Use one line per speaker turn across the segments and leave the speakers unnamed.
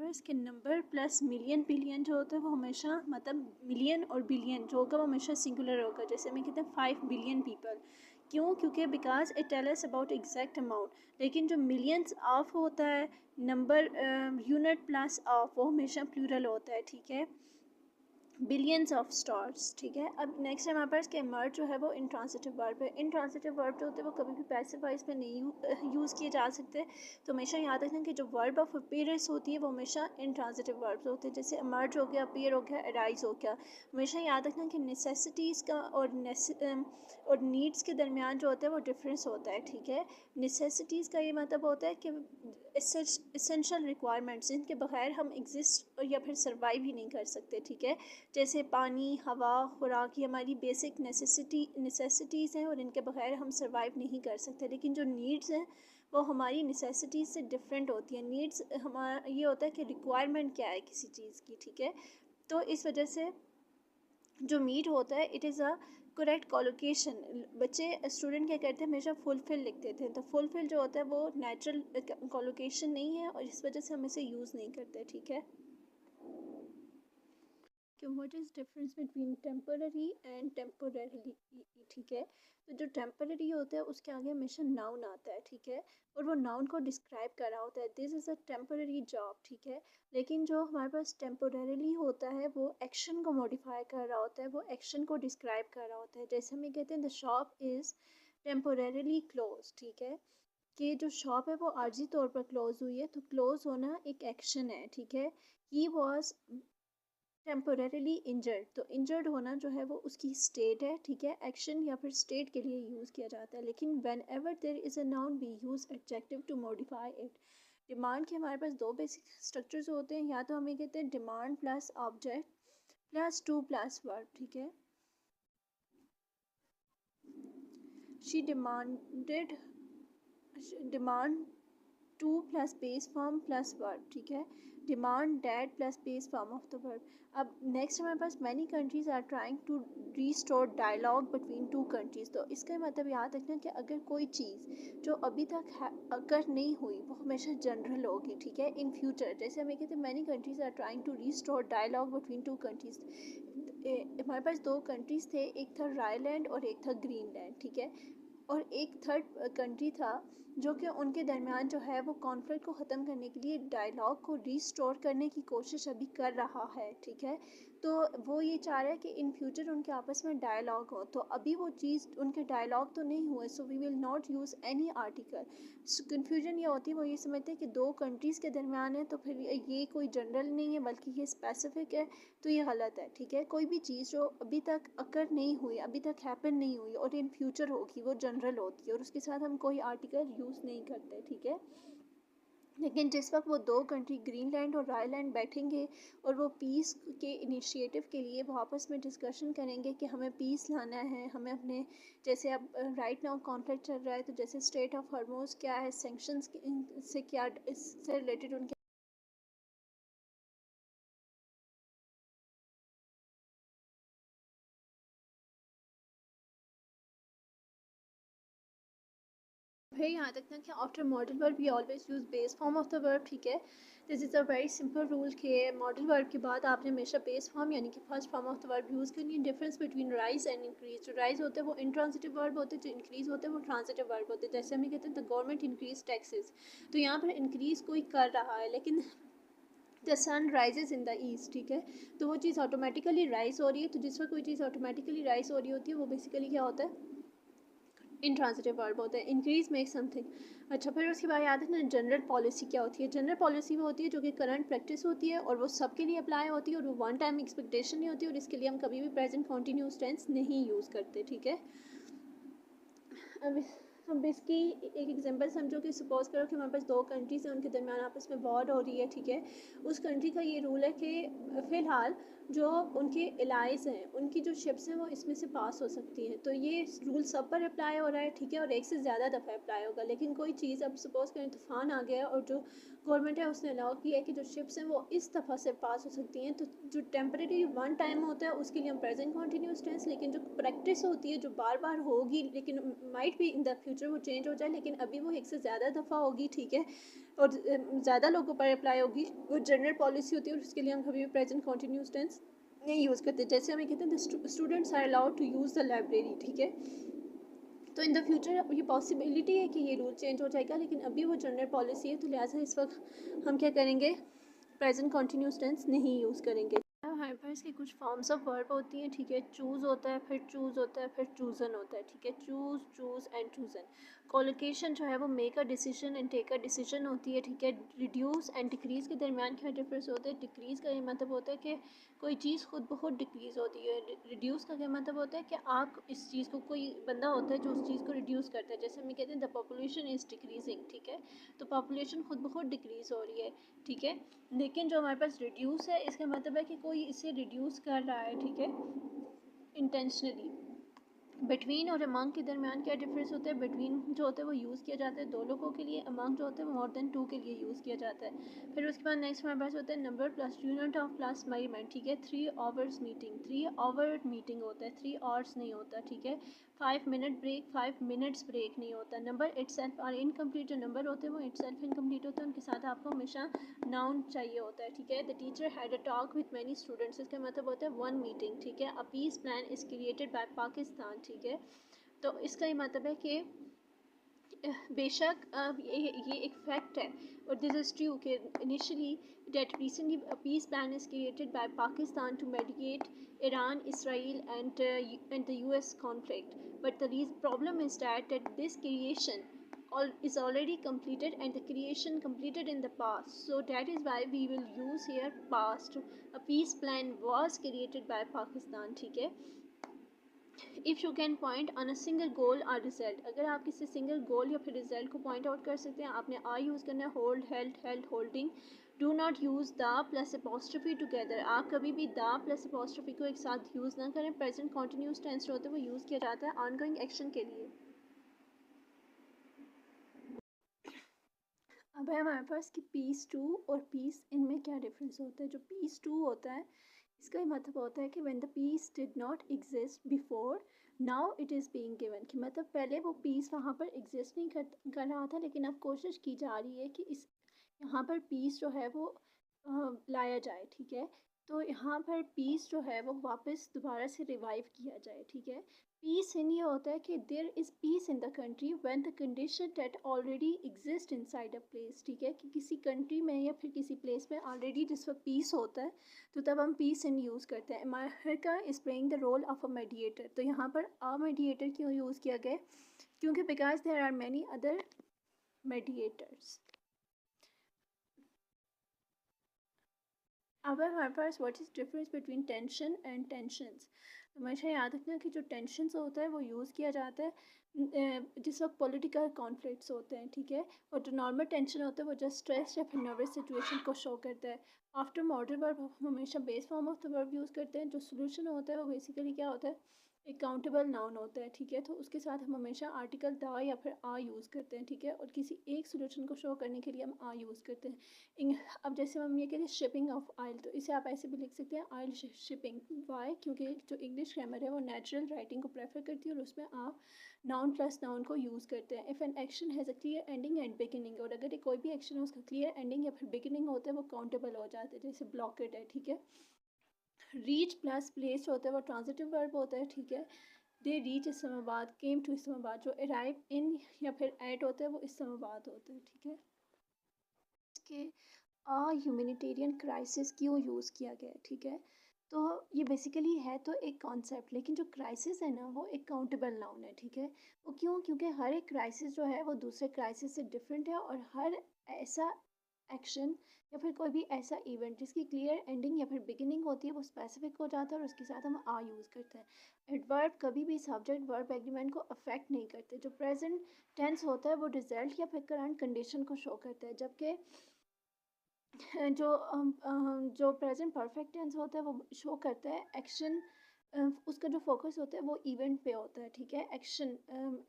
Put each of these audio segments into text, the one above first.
पास कि number plus million billion जो होता है वो हमेशा मतलब मिलियन और बिलियन जो होगा वो हमेशा सिंगुलर होगा। जैसे हमें कहते हैं 5 बिलियन पीपल, क्यों? क्योंकि because it tell us about exact amount. लेकिन जो मिलियंस ऑफ होता है नंबर यूनिट प्लस ऑफ वो हमेशा प्लूरल होता है, ठीक है। बिलियंस ऑफ स्टार्स, ठीक है। अब नेक्स्ट है हमारे पास कि मर्ज जो है वो इंट्रांसिटिव वर्ब है। इंट्रांसिटिव वर्ब जो होते हैं वो कभी भी पैसिव वॉइस में नहीं यूज़ किए जा सकते। तो हमेशा याद रखना कि जो वर्ब ऑफ अपीयरेंस होती है वो हमेशा इंट्रांसिटिव वर्ब्स होते हैं। जैसे मर्ज हो गया, अपीयर हो गया, अराइज हो गया। हमेशा याद रखना कि नेसेसिटीज़ का और नीड्स के दरमियान जो होता है वो डिफरेंस होता है, ठीक है। नेसेसिटीज़ का ये मतलब होता है कि एसेंशियल रिक्वायरमेंट्स जिनके बगैर हम एग्जिस्ट या फिर सर्वाइव ही नहीं कर सकते, ठीक है। जैसे पानी, हवा, खुराक, ये हमारी बेसिक नेसेसिटीज़ हैं और इनके बगैर हम सर्वाइव नहीं कर सकते। लेकिन जो नीड्स हैं वो हमारी नेसेसिटीज़ से डिफरेंट होती हैं। नीड्स हमारा ये होता है कि रिक्वायरमेंट क्या है किसी चीज़ की, ठीक है। तो इस वजह से जो मीट होता है it is a correct collocation. बच्चे स्टूडेंट क्या करते हैं हमेशा फुलफिल लिख देते हैं। तो फुलफिल जो होता है वो नेचुरल कॉलोकेशन नहीं है और इस वजह से हम इसे यूज़ नहीं करते, ठीक है। कि what is difference between temporary and temporary, ठीक है। तो जो टेम्पररी होता है उसके आगे हमेशा नाउन आता है, ठीक है। और वो नाउन को डिस्क्राइब कर रहा होता है, this is a temporary job, ठीक है। लेकिन जो हमारे पास टेम्पोरेरीली होता है वो एक्शन को मॉडिफाई कर रहा होता है, वो एक्शन को डिस्क्राइब कर रहा होता है। जैसे हमें कहते हैं द शॉप इज़ टेम्पोरेरीली क्लोज, ठीक है। कि जो शॉप है वो आर्जी तौर पर क्लोज हुई है। तो क्लोज होना एक एक्शन है, ठीक है। ही वॉज टेम्पोरेरीली इंजर्ड, तो इंजर्ड होना जो है वो उसकी स्टेट है, ठीक है। एक्शन या फिर स्टेट के लिए यूज़ किया जाता है। लेकिन whenever there is a noun we use adjective to modify it. Demand के हमारे पास दो बेसिक स्ट्रक्चर्स होते हैं, या तो हमें कहते हैं demand plus object plus to plus verb, ठीक है। She demanded, demand to plus base form plus verb, ठीक है। Demand that plus base form of the verb. अब नेक्स्ट हमारे पास many countries are trying to restore dialogue between two countries. तो इसका मतलब याद रखना कि अगर कोई चीज़ जो अभी तक अगर नहीं हुई वो हमेशा जनरल होगी, ठीक है। इन फ्यूचर जैसे हमें कहते हैं many countries are trying to restore dialogue between two countries. हमारे पास दो कंट्रीज थे, एक था रायलैंड और एक था ग्रीनलैंड, ठीक है। और एक थर्ड कंट्री था जो कि उनके दरमियान जो है वो कॉन्फ्लिक्ट को ख़त्म करने के लिए डायलॉग को रीस्टोर करने की कोशिश अभी कर रहा है, ठीक है। तो वो ये चाह रहा है कि इन फ्यूचर उनके आपस में डायलॉग हो। तो अभी वो चीज़ उनके डायलॉग तो नहीं हुए, so we will not use any article. Confusion ये होती है, वो ये समझते हैं कि दो कंट्रीज़ के दरमियान है तो फिर ये कोई जनरल नहीं है बल्कि ये स्पेसिफिक है। तो ये गलत है, ठीक है। कोई भी चीज़ जो अभी तक अकर नहीं हुई, अभी तक हैपन नहीं हुई और इन फ्यूचर होगी वो जनरल होती है और उसके साथ हम कोई आर्टिकल यूज़ नहीं करते, ठीक है। लेकिन जिस वक्त वो दो कंट्री ग्रीनलैंड और रायलैंड बैठेंगे और वो पीस के इनिशिएटिव के लिए वो आपस में डिस्कशन करेंगे कि हमें पीस लाना है, हमें अपने जैसे अब राइट नाउ कॉन्फ्लिक्ट चल रहा है तो जैसे स्टेट ऑफ हॉर्मोज क्या है, सेंक्शंस से क्या इससे रिलेटेड उनके फिर यहाँ तक ना कि after modal verb we always use base form of the verb, ठीक है। This is a very simple rule कि मॉडल वर्ब के बाद आपने हमेशा बेस फॉर्म यानी कि first form of the verb use करनी है। Difference between rise and increase, जो राइज होते हैं वो इंट्रांसिटिव वर्ब होते हैं, जो इंक्रीज होते हैं वो ट्रांसिटिव वर्ब होते हैं। जैसे हमें कहते हैं द गवर्नमेंट इंक्रीज टैक्सेस, तो यहाँ पर इंक्रीज कोई कर रहा है लेकिन the sun rises in the east, ठीक है। तो वो चीज़ ऑटोमेटिकली राइज हो रही है। तो जिस पर कोई चीज़ ऑटोमेटिकली राइज हो रही होती है वो बेसिकली क्या होता है, इंट्रांसिटिव वर्ब होता है। Increase make something. अच्छा, फिर उसके बाद याद है ना जनरल पॉलिसी क्या होती है। जनरल पॉलिसी वो होती है जो कि करंट प्रैक्टिस होती है और वो सबके लिए अप्लाई होती है और वो वन टाइम एक्सपेक्टेशन नहीं होती और इसके लिए हम कभी भी प्रेजेंट कॉन्टीन्यूस टेंस नहीं यूज़ करते, ठीक है। अब इसकी एक एग्जांपल समझो कि सपोज करो कि हमारे पास दो कंट्रीज हैं, उनके दरमियान आपस में वॉर हो रही है, ठीक है। उस कंट्री का ये रूल है कि फ़िलहाल जो उनके एलाइज हैं उनकी जो शिप्स हैं वो इसमें से पास हो सकती हैं। तो ये रूल सब पर अप्लाई हो रहा है, ठीक है। और एक से ज़्यादा दफ़ा अप्लाई होगा। लेकिन कोई चीज़ अब सपोज़ करें तूफ़ान आ गया और जो गवर्नमेंट है उसने अलाउ किया है कि जो शिप्स हैं वो इस दफ़ा से पास हो सकती हैं। तो जो टेम्परेरी वन टाइम होता है उसके लिए हम प्रेजेंट कॉन्टीन्यूस टेंस, लेकिन जो प्रैक्टिस होती है जो बार बार होगी लेकिन माइट भी इन द फ्यूचर वो चेंज हो जाए, लेकिन अभी वो एक से ज़्यादा दफ़ा होगी, ठीक है। और ज़्यादा लोगों पर अप्लाई होगी, वो जनरल पॉलिसी होती है और उसके लिए हम कभी भी प्रेजेंट कॉन्टिन्यूस टेंस नहीं यूज़ करते। जैसे हमें कहते हैं the students are allowed to use the library, ठीक है। तो इन द फ्यूचर ये पॉसिबिलिटी है कि ये रूल चेंज हो जाएगा, लेकिन अभी वो जनरल पॉलिसी है, तो लिहाजा इस वक्त हम क्या करेंगे, प्रेजेंट कॉन्टिन्यूस टेंस नहीं यूज़ करेंगे। हमारे पास की कुछ फॉर्म्स ऑफ वर्ब होती हैं, ठीक है। चूज़ होता है, फिर चूज़ होता है, फिर चूज़न होता है, ठीक है। Choose, choose and chosen. Collocation जो है वो make a decision and take a decision होती है, ठीक है। रिड्यूस एंड डिक्रीज़ के दरमियान क्या डिफरेंस होता है। डिक्रीज़ का ये मतलब होता है कि कोई चीज़ खुद ब खुद डिक्रीज़ होती है। रिड्यूस का क्या मतलब होता है कि आप इस चीज़ को, कोई बंदा होता है जो उस चीज़ को रिड्यूस करता है। जैसे हम कहते हैं द पॉपुलेशन इज़ डिक्रीजिंग, ठीक है। तो पॉपुलेशन खुद ब खुद डिक्रीज़ हो रही है, ठीक है। लेकिन जो हमारे पास रिड्यूस है, इसका मतलब है कि कोई इसे रिड्यूस कर रहा है, ठीक है, इंटेंशनली। बिटवीन और अमंग के दरमियान क्या डिफरेंस होता है। बिटवीन जो होता है वो यूज़ किया जाता है दो लोगों के लिए, अमंग जो होता है वो मोर देन टू के लिए यूज़ किया जाता है। फिर उसके बाद नेक्स्ट हमारे पास होता है number plus unit of plus measurement, ठीक है। 3 आवर्स मीटिंग, 3 आवर मीटिंग होता है, 3 आवर्स नहीं होता, ठीक है। 5 मिनट ब्रेक, 5 मिनट्स ब्रेक नहीं होता। नंबर इटसेल्फ और इनकम्प्लीट जो नंबर होते हैं वो इटसेल्फ इनकम्प्लीट होते हैं, उनके साथ आपको हमेशा नाउन चाहिए होता है, ठीक है। The teacher had a talk with many students, इसका मतलब होता है वन मीटिंग, ठीक है। A peace plan is created by Pakistan, ठीक है। तो इसका ये मतलब है कि बेशक ये एक फैक्ट है और दिस इज़ ट्रू कि initially that recently a peace plan is created by Pakistan to mediate Iran, Israel and the US conflict. But the problem is that this creation is already completed and the creation completed in the past. So that is why we will use here past. A peace plan was created by Pakistan, ठीक है। If you can point on a single गोल और result, अगर आप किसी single गोल या फिर result को point out कर सकते हैं, आपने आई यूज़ करना है। Hold, held, held, holding. Do not use the plus apostrophe together, आप कभी भी द प्लस अपोस्ट्रोफी को एक साथ यूज़ ना करें। प्रेजेंट कॉन्टिन्यूस टेंस जो होता है वो यूज़ किया जाता है ऑनगोइंग एक्शन के लिए। अब है हमारे पास कि पीस टू और पीस, इनमें क्या डिफरेंस होता है। जो पीस टू होता है, इसका मतलब होता है कि when the peace did not exist before, now it is being given, कि मतलब पहले वो पीस वहाँ पर एग्जिस्ट नहीं कर रहा था, लेकिन अब कोशिश की जा रही है कि इस यहाँ पर पीस जो है वो लाया जाए, ठीक है। तो यहाँ पर पीस जो है वो वापस दोबारा से रिवाइव किया जाए, ठीक है। पीस इन ये होता है कि there is peace in the country when the condition that already exist inside a place, ठीक है। कि किसी कंट्री में या फिर किसी प्लेस में ऑलरेडी जिस वक्त पीस होता है, तो तब हम पीस इन यूज़ करते हैं। America is playing the role of a mediator, तो यहाँ पर अ मीडिएटर क्यों यूज़ किया गया, क्योंकि because there are many other mediators. अब हमारे पास what is difference between tension and tensions. हमेशा याद रखना कि जो टेंशन्स होता है वो यूज़ किया जाता है जिस वक्त पॉलिटिकल कॉन्फ्लिक्ट्स होते हैं, ठीक है। और जो नॉर्मल टेंशन होता है वो जस्ट स्ट्रेस या फिर नर्वस सिचुएशन को शो करता है। आफ्टर मॉडल वर्ब हम हमेशा base form of the verb use करते हैं। जो सोल्यूशन होता है वो बेसिकली क्या होता है, एक काउंटेबल नाउन होता है, ठीक है। तो उसके साथ हम हमेशा आर्टिकल द या फिर आ यूज़ करते हैं, ठीक है। और किसी एक सोल्यूशन को शो करने के लिए हम आ यूज़ करते हैं। अब जैसे हम ये कहते हैं शिपिंग ऑफ आयल, तो इसे आप ऐसे भी लिख सकते हैं आयल शिपिंग। वाई, क्योंकि जो इंग्लिश ग्रामर है वो नेचुरल राइटिंग को प्रेफर करती है और उसमें आप नाउन प्लस नाउन को यूज़ करते हैं। If an action has a clear ending and beginning, और अगर कोई भी एक्शन है उसका क्लियर एंडिंग या फिर बिगिनिंग होता है वो काउंटेबल हो जाता है, जैसे ब्लॉकेड है, ठीक है। रीच प्लस प्लेस होता है वो ट्रांजिटिव वर्ब होता है, ठीक है। They reach Islamabad, came to Islamabad, जो अराइव इन या फिर एट होता है वो इस्लामाबाद होता है, ठीक है। इसके ह्यूमैनिटेरियन क्राइसिस क्यों यूज़ किया गया है, ठीक है। तो ये बेसिकली है तो एक कॉन्सेप्ट, लेकिन जो क्राइसिस है ना वो एक काउंटेबल नाउन है, ठीक है। वो क्यों, क्योंकि हर एक क्राइसिस जो है वो दूसरे क्राइसिस से डिफरेंट है, और हर ऐसा एक्शन या फिर कोई भी ऐसा इवेंट जिसकी क्लियर एंडिंग या फिर बिगिनिंग होती है वो स्पेसिफिक हो जाता है और उसके साथ हम आ यूज़ करते हैं। एडवर्ब कभी भी सब्जेक्ट वर्ब एग्रीमेंट को अफेक्ट नहीं करते। जो प्रेजेंट टेंस होता है वो रिजल्ट या फिर करंट कंडीशन को शो करता है, जबकि जो प्रेजेंट परफेक्ट टेंस होता है वो शो करता है एक्शन। उसका जो फोकस होता है वो इवेंट पे होता है, ठीक है। एक्शन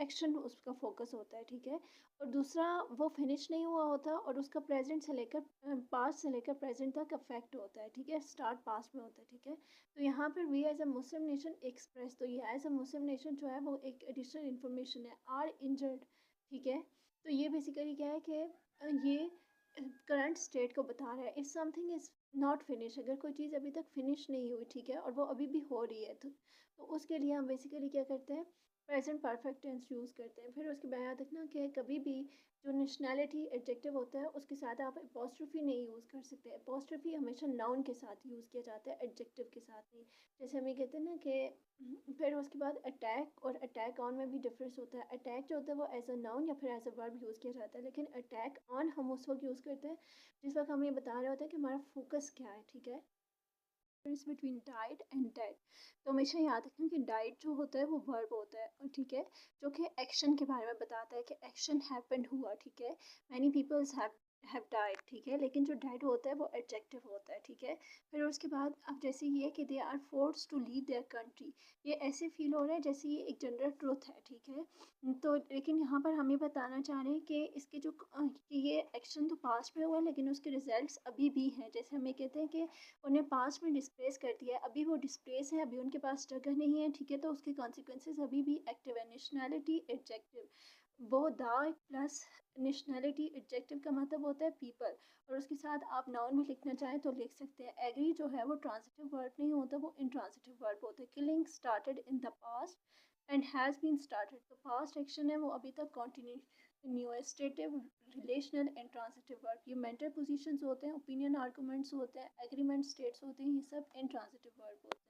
एक्शन उसका फोकस होता है, ठीक है। और दूसरा वो फिनिश नहीं हुआ होता और उसका प्रेजेंट से लेकर पास्ट से लेकर प्रेजेंट तक अफेक्ट होता है, ठीक है। स्टार्ट पास्ट में होता है, ठीक है। तो यहाँ पर we as a Muslim nation express, तो ये एज अ मुस्लिम नेशन जो है वो एक एडिशनल इन्फॉर्मेशन है। आर इंजर्ड, ठीक है। तो ये बेसिकली क्या है कि ये करंट स्टेट को बता रहा है। If something is not finish, अगर कोई चीज़ अभी तक फिनिश नहीं हुई, ठीक है, और वो अभी भी हो रही है, तो उसके लिए हम बेसिकली क्या करते हैं, प्रेजेंट परफेक्ट टेंस यूज़ करते हैं। फिर उसके बाद तक ना कि कभी भी जो नेशनैलिटी एडजेक्टिव होता है उसके साथ आप अपोस्ट्रोफी नहीं यूज़ कर सकते। अपोस्ट्रोफी हमेशा नाउन के साथ यूज़ किया जाता है, एडजेक्टिव के साथ नहीं। जैसे हम ये कहते हैं ना कि फिर उसके बाद अटैक और अटैक ऑन में भी डिफरेंस होता है। अटैक जो होता है वो एज अ नाउन या फिर एज अ वर्ब यूज़ किया जाता है, लेकिन अटैक ऑन हम उस वक्त यूज़ करते हैं जिस वक्त हम ये बता रहे होते हैं कि हमारा फोकस क्या है, ठीक है। बिटवीन डाइट एंड डेड, तो हमेशा याद रखना कि डाइट जो होता है वो वर्ब होता है, और ठीक है, जो कि एक्शन के बारे में बताता है कि एक्शन हैपेंड हुआ, ठीक है। मैनी पीपल्स हैव डाइड, ठीक है, लेकिन जो डेड होता है वो एडजेक्टिव होता है, ठीक है। फिर उसके बाद अब जैसे ये कि they are force to leave their country, ये ऐसे फील हो रहा है जैसे ये एक जनरल ट्रुथ है, ठीक है। तो लेकिन यहाँ पर हम ये बताना चाह रहे हैं कि इसके जो कि ये एक्शन तो पास्ट में हुआ है लेकिन उसके रिजल्ट्स अभी भी हैं। जैसे हम ये कहते हैं कि उन्हें पास्ट में डिस्प्लेस कर दिया है, अभी वो डिस्प्लेस है, अभी उनके पास जगह नहीं है, ठीक है, तो उसके कॉन्सिक्वेंसेज अभी भी एक्टिव है। नेशनैलिटी एडजेक्टिव, वो दा प्लस नेशनैलिटी एडजेक्टिव का मतलब होता है पीपल, और उसके साथ आप नाउन भी लिखना चाहें तो लिख सकते हैं। एग्री जो है वो ट्रांजिटिव वर्ब नहीं होता, वो इंट्रांजिटिव वर्ब होता है। Killing started in the past and has been started, तो पास्ट एक्शन है वो अभी तक continuous stative, relational and transitive verb. ये मेंटल पोजीशंस होते हैं, ओपिनियन आर्गूमेंट्स होते हैं, एग्रीमेंट स्टेट्स होते हैं, ये सब इंट्रांजिटिव वर्ब होते हैं।